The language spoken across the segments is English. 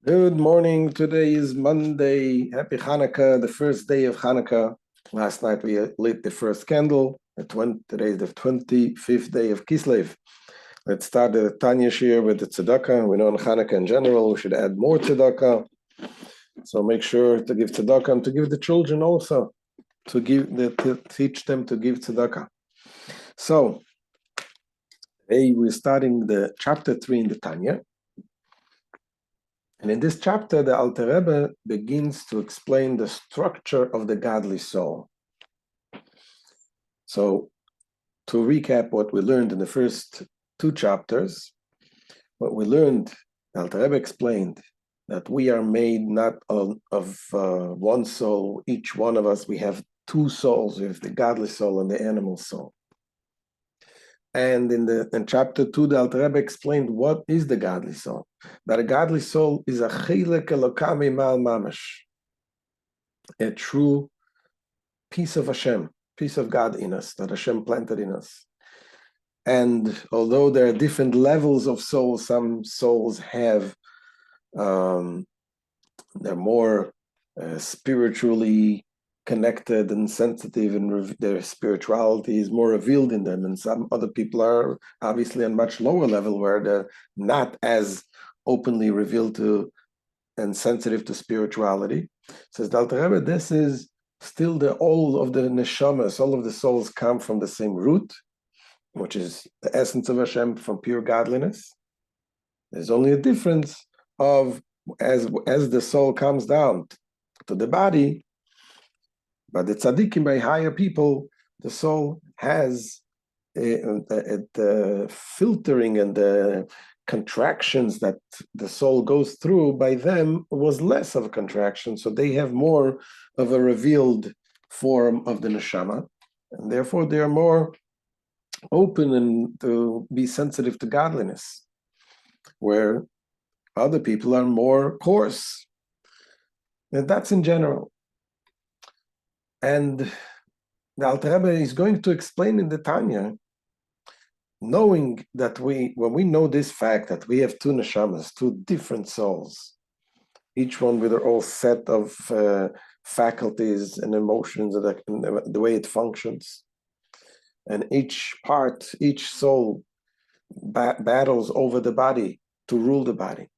Good morning. Today is Monday. Happy Hanukkah, the first day of Hanukkah. Last night we lit the first candle. Today is the 25th day of Kislev. Let's start the Tanya shir with the tzedakah. We know in Hanukkah in general we should add more tzedakah. So make sure to give tzedakah and to give the children also, to teach them to give tzedakah. So today we're starting the chapter 3 in the Tanya. And in this chapter, the Alter Rebbe begins to explain the structure of the godly soul. So, to recap what we learned in the first two chapters, what we learned, the Alter Rebbe explained that we are made not of one soul. Each one of us, we have two souls. We have the godly soul and the animal soul. And in chapter 2, the Alter Rebbe explained what is the godly soul. That a godly soul is a chilek elokami mal mamash, a true piece of Hashem, piece of God in us, that Hashem planted in us. And although there are different levels of souls, some souls have, they're more spiritually connected and sensitive, and their spirituality is more revealed in them. And some other people are obviously on much lower level where they're not as openly revealed to and sensitive to spirituality. Says the Alter Rebbe, this is still all of the neshamas, all of the souls come from the same root, which is the essence of Hashem, from pure godliness. There's only a difference of as the soul comes down to the body. But the tzaddikim, by higher people, the soul has the filtering and the contractions that the soul goes through, by them was less of a contraction. So they have more of a revealed form of the neshama. And therefore they are more open and to be sensitive to godliness, where other people are more coarse. And that's in general. And the Alter Rebbe is going to explain in the Tanya, knowing that when we know this fact that we have two neshamas, two different souls, each one with their own set of faculties and emotions and the way it functions, and each soul battles over the body to rule the body.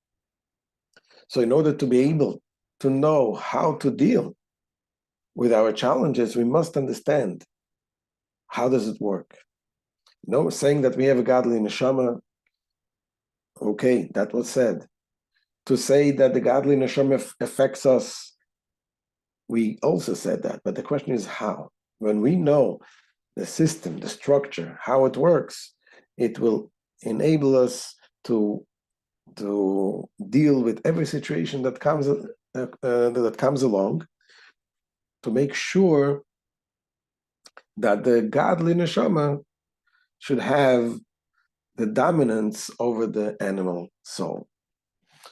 So in order to be able to know how to deal with our challenges, we must understand how does it work. Saying that we have a godly neshama, okay, that was said. To say that the godly neshama affects us, we also said that. But the question is how. When we know the system, the structure, how it works, it will enable us to deal with every situation that comes along, to make sure that the godly neshama should have the dominance over the animal soul.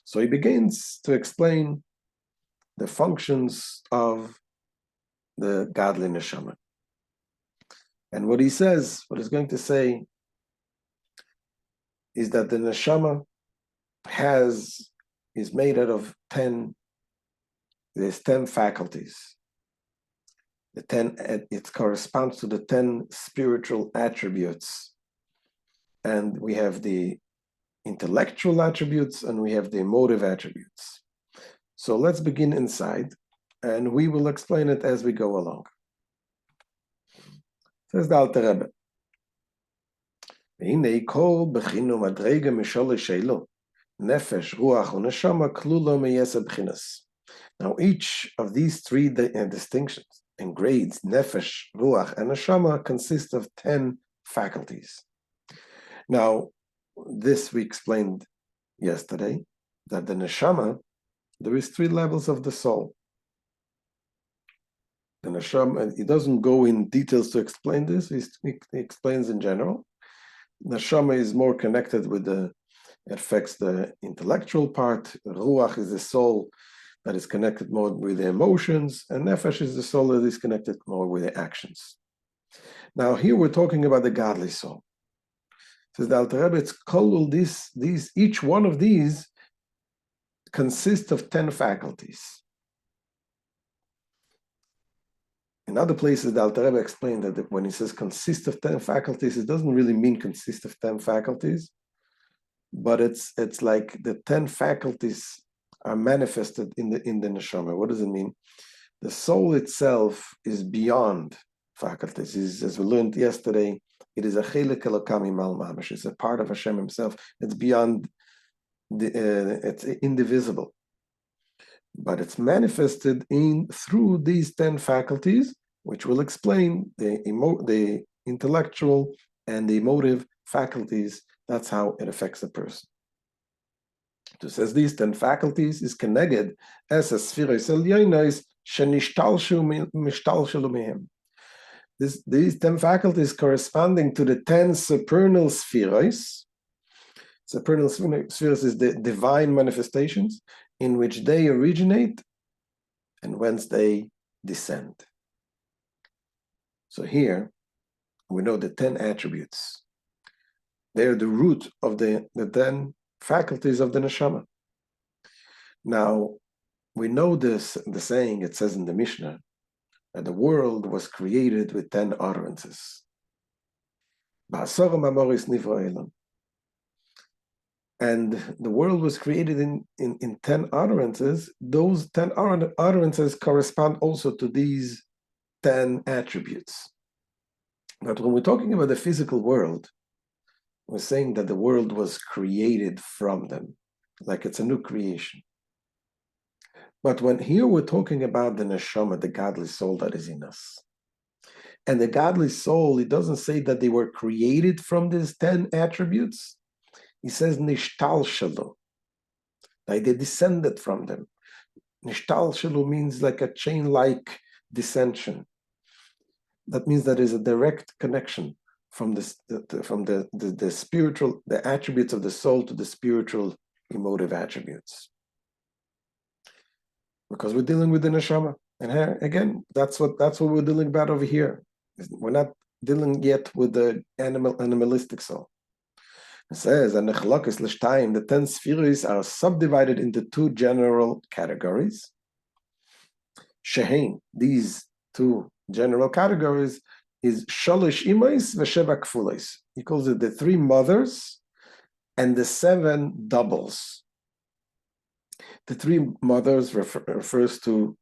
So he begins to explain the functions of the godly neshama. And what he's going to say is that the neshama is made out of 10 faculties. It corresponds to the 10 spiritual attributes. And we have the intellectual attributes and we have the emotive attributes. So let's begin inside, and we will explain it as we go along. Says the Alter Rebbe, nefesh, ruach, uneshama, klulo meyesa b'chinas. Now each of these three distinctions and grades, nefesh, ruach, and neshama, consist of 10 faculties. Now, this we explained yesterday, that the neshama, there is 3 levels of the soul. The neshama, he doesn't go in details to explain this, he explains in general. Neshama is more connected with it affects the intellectual part. Ruach is the soul that is connected more with the emotions, and nefesh is the soul that is connected more with the actions. Now here we're talking about the godly soul. Says the Alter Rebbe, it's kolul, each one of these consists of 10 faculties. In other places, the Alter Rebbe explained that when he says consists of 10 faculties, it doesn't really mean consist of 10 faculties, but it's like the 10 faculties are manifested in the neshama. What does it mean? The soul itself is beyond faculties. As we learned yesterday, it is a chelik elokam imal mamash. It's a part of Hashem Himself. It's beyond it's indivisible, but it's manifested through these 10 faculties, which will explain the intellectual and the emotive faculties. That's how it affects a person. It says these 10 faculties is keneged as a spheres elyonos shenishtalshu mishtalshelu mehem. These 10 faculties corresponding to the 10 supernal spheres. Supernal spheres is the divine manifestations in which they originate and whence they descend. So here we know the 10 attributes. They're the root of the 10 faculties of the neshama. Now, we know the saying, it says in the Mishnah, that the world was created with 10 utterances. And the world was created in 10 utterances. Those 10 utterances correspond also to these 10 attributes. But when we're talking about the physical world, we're saying that the world was created from them, like it's a new creation. But when here we're talking about the neshama, the godly soul that is in us, and the godly soul, it doesn't say that they were created from these 10 attributes. He says nishtalshelu, like they descended from them. Nishtalshelu means like a chain-like descension. That means that there is a direct connection from the spiritual, the attributes of the soul to the spiritual emotive attributes. Because we're dealing with the neshama. And here, again, that's what we're dealing about over here. We're not dealing yet with the animalistic soul. It says, and the 10 spheres are subdivided into 2 general categories. Shehein, these 2 general categories is Shalish Imais Vesheva Kfulis. He calls it the 3 mothers and the 7 doubles. The 3 mothers refers to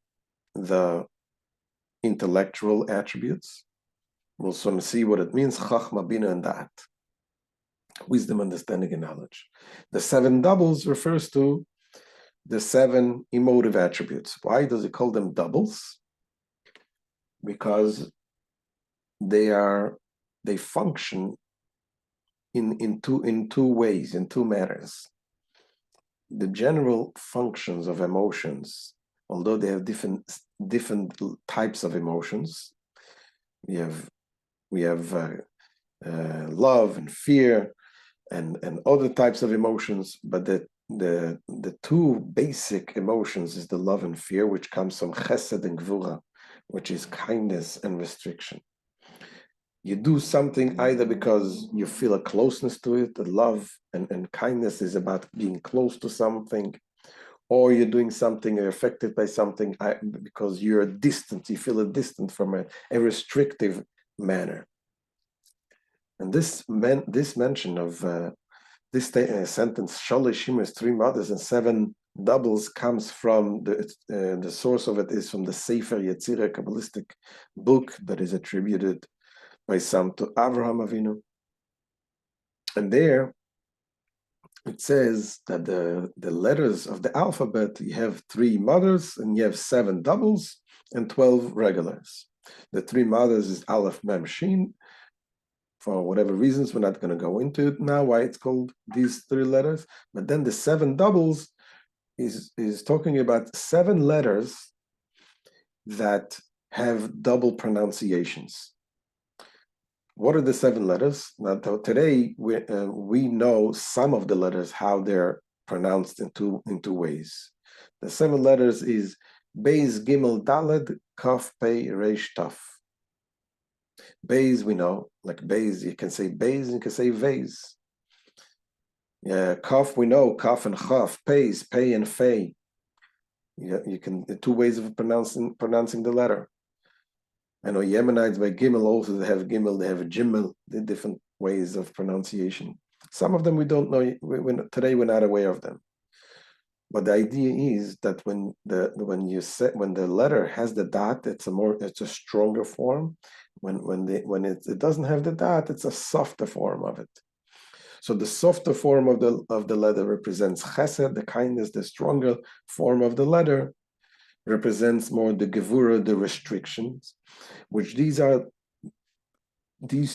the intellectual attributes. We'll soon see what it means, Chachma, Bina, and Dat. Wisdom, understanding, and knowledge. The 7 doubles refers to the 7 emotive attributes. Why does he call them doubles? Because they function in two ways, in 2 matters. The general functions of emotions, although they have different types of emotions, we have love and fear and other types of emotions, but the 2 basic emotions is the love and fear, which comes from chesed and gvura, which is kindness and restriction. You do something either because you feel a closeness to it, the love and kindness is about being close to something, or you're doing something, you're affected by something because you're distant, you feel distant from a restrictive manner. And this mention of this sentence, Shalish Imas, 3 mothers and 7 doubles, comes from the source of it is from the Sefer Yetzirah, Kabbalistic book that is attributed by some to Avraham Avinu. And there it says that the letters of the alphabet, you have 3 mothers and you have 7 doubles and 12 regulars. The 3 mothers is Aleph, Mem, Shin. For whatever reasons, we're not going to go into it now, why it's called these 3 letters. But then the 7 doubles is talking about 7 letters that have double pronunciations. What are the 7 letters? Now, today we know some of the letters, how they're pronounced in two ways. The 7 letters is Beis, Gimel, Daled, Kaf, Pei, Reish, Taf. Beis we know, like Beis, you can say Beis and you can say Veis. Kaf, we know, kaf and chaf, pays, pay and fay. You can, the two ways of pronouncing the letter. I know Yemenites by Gimel also, they have Gimel, they have Jimel, the different ways of pronunciation. Some of them we don't know, today we're not aware of them. But the idea is that when the letter has the dot, it's a stronger form. When it doesn't have the dot, it's a softer form of it. So the softer form of the letter represents chesed, the kindness. The stronger form of the letter represents more the gevura, the restrictions, which these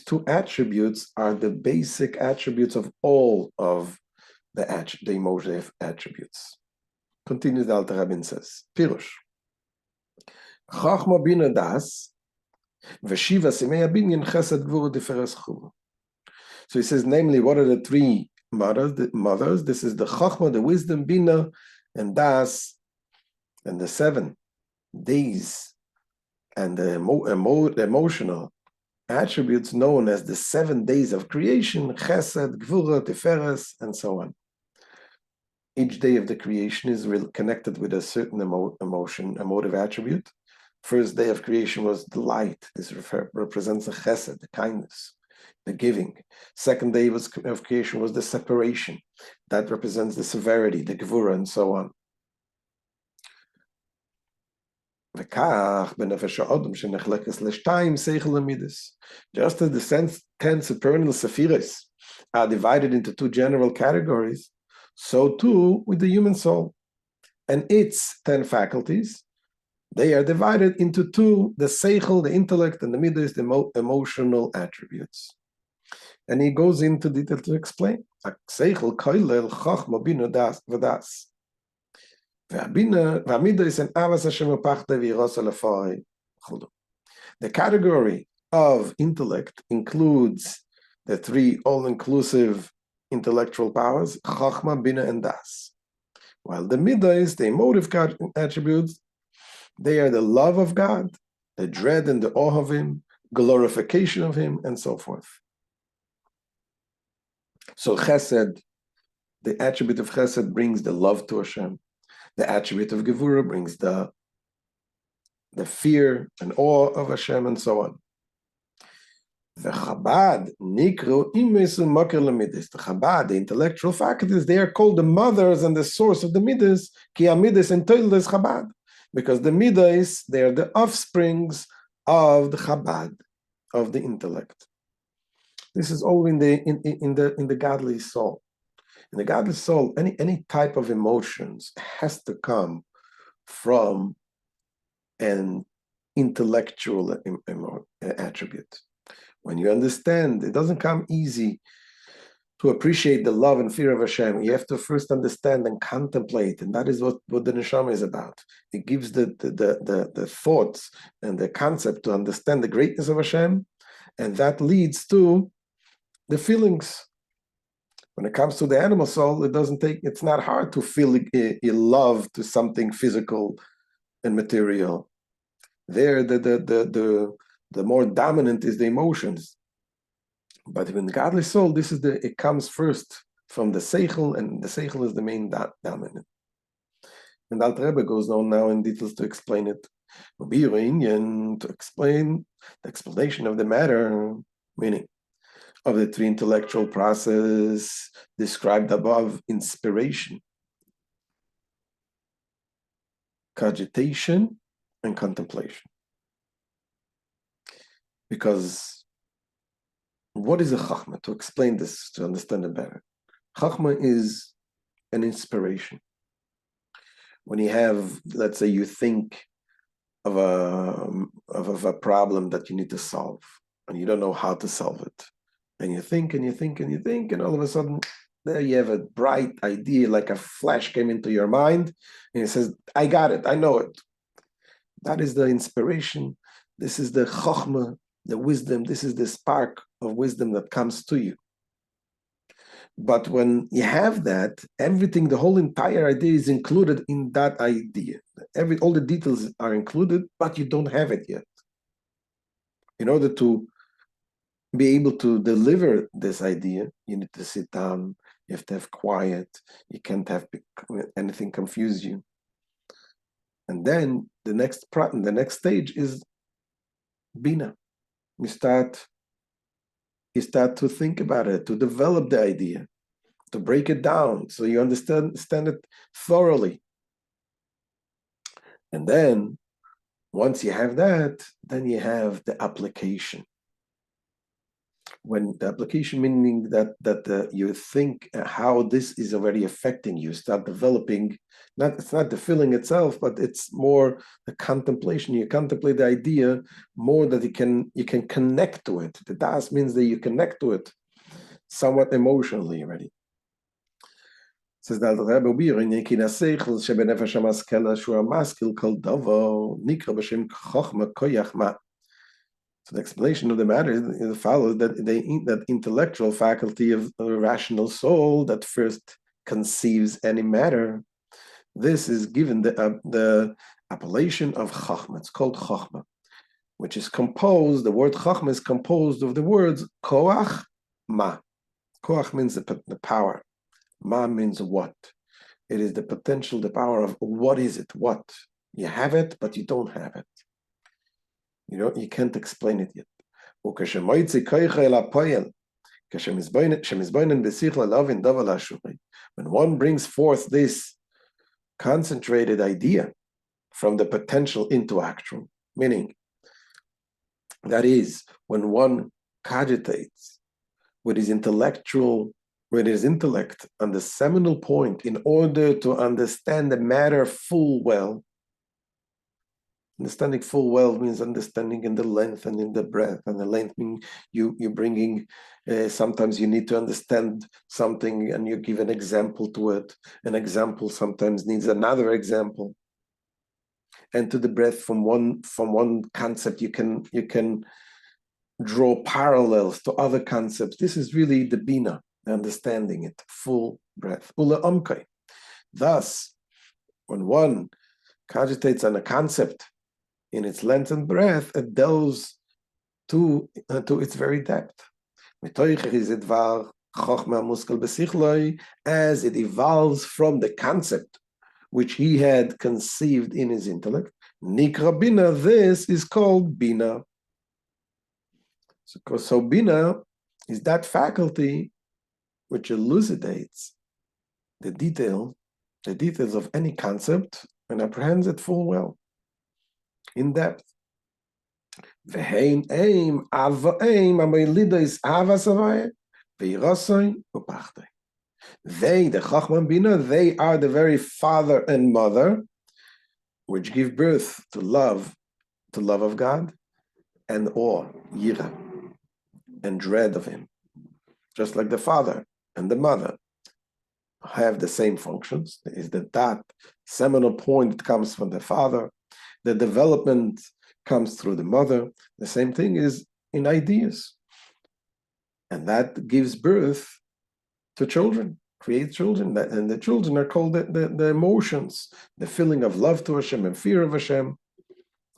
two attributes are the basic attributes of all of the emotive attributes. Continues the Alter Rebbe and says, Pirush. Chachma bina das, v'shiva simei abinyan chesed gvura tiferes chuma. So he says, namely, what are the three mothers? This is the chachma, the wisdom, bina, and das, and the 7 days, and the emotional attributes known as the 7 days of creation, chesed, gvura, tiferes, and so on. Each day of the creation is connected with a certain emotive attribute. First day of creation was the light. This represents the chesed, the kindness, the giving. Second day of creation was the separation. That represents the severity, the gevura, and so on. Just as the 10 supernal sephiros are divided into 2 general categories, so too with the human soul. And its 10 faculties, they are divided into 2, the seichel, the intellect, and the midas, the emotional attributes. And he goes into detail to explain. Seichel koilel chachma bina das v'das. The category of intellect includes the 3 all-inclusive intellectual powers, chachma, bina, and das. While the midas, the emotive attributes, they are the love of God, the dread and the awe of Him, glorification of Him, and so forth. So chesed, the attribute of chesed brings the love to Hashem. The attribute of gevura brings the fear and awe of Hashem, and so on. The Chabad, Nikru, Imesu, Makir Lemidis. The Chabad, the intellectual faculties, they are called the mothers and the source of the Midas, Ki Amidis and Toildes Chabad. Because the Midas, they are the offsprings of the Chabad, of the intellect. This is all in the godly soul. In the godly soul, any type of emotions has to come from an intellectual attribute. When you understand, it doesn't come easy to appreciate the love and fear of Hashem. You have to first understand and contemplate, and that is what the neshama is about. It gives the thoughts and the concept to understand the greatness of Hashem, and that leads to the feelings. When it comes to the animal soul, it's not hard to feel a love to something physical and material. There, the more dominant is the emotions. But in the godly soul, it comes first from the seichel, and the seichel is the main dominant. And Alter Rebbe goes on now in details to explain it. To explain the explanation of the matter, meaning of the 3 intellectual process described above: inspiration, cogitation, and contemplation. Because what is a chachma? To explain this, to understand it better, chachma is an inspiration. When you have, let's say, you think of a problem that you need to solve, and you don't know how to solve it, and you think and you think and you think, and all of a sudden, there you have a bright idea, like a flash came into your mind, and it says, "I got it, I know it." That is the inspiration. This is the chachma, the wisdom. This is the spark of wisdom that comes to you. But when you have that, everything, the whole entire idea is included in that idea. All the details are included, but you don't have it yet. In order to be able to deliver this idea, you need to sit down, You have to have quiet. You can't have anything confuse you. And then the next stage is bina. You start to think about it, to develop the idea, to break it down so you understand it thoroughly. And then once you have that, then you have the application. When the application, meaning that you think how this is already affecting you, start developing. It's not the feeling itself, but it's more the contemplation. You contemplate the idea more, that you can connect to it. The das means that you connect to it somewhat emotionally already. Says that the Rebbe Birin Yekina Seichel Shebenefesh Hamaskela Shua Maskil Kol Davo Nikra B'Shem Chochma Koyach Ma. So the explanation of the matter follows that that intellectual faculty of a rational soul that first conceives any matter, this is given the appellation of Chachma. It's called Chachma, which is composed. The word Chachma is composed of the words Koach Ma. Koach means the power. Ma means what? It is the potential, the power of what is it? What? You have it, but you don't have it. You can't explain it yet. When one brings forth this concentrated idea from the potential into actual, meaning that is, when one cogitates with his intellect on the seminal point in order to understand the matter full well. Understanding full well means understanding in the length and in the breadth. And the length means you're bringing, sometimes you need to understand something and you give an example to it. An example sometimes needs another example. And to the breadth, from one concept, you can draw parallels to other concepts. This is really the bina, understanding it, full breadth. Ula omkai. Thus, when one cogitates on a concept in its length and breadth, it delves to its very depth. As it evolves from the concept which he had conceived in his intellect, Nikra Bina, this is called Bina. So Bina is that faculty which elucidates the details of any concept and apprehends it full well, in depth. Vehein aim ava aim amelida is ava savaya veirasai upachtei. They, the Chachma Bina, they are the very father and mother which give birth to love of God and awe, yira, and dread of Him. Just like the father and the mother have the same functions. There is that seminal point that comes from the father. The development comes through the mother. The same thing is in ideas. And that gives birth to children, creates children. And the children are called the emotions. The feeling of love to Hashem and fear of Hashem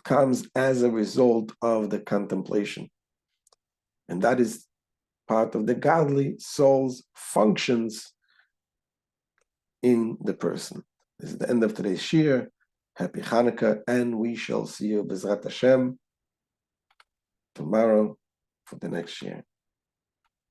comes as a result of the contemplation. And that is part of the godly soul's functions in the person. This is the end of today's shir. Happy Hanukkah, and we shall see you B'ezrat Hashem tomorrow for the next shir.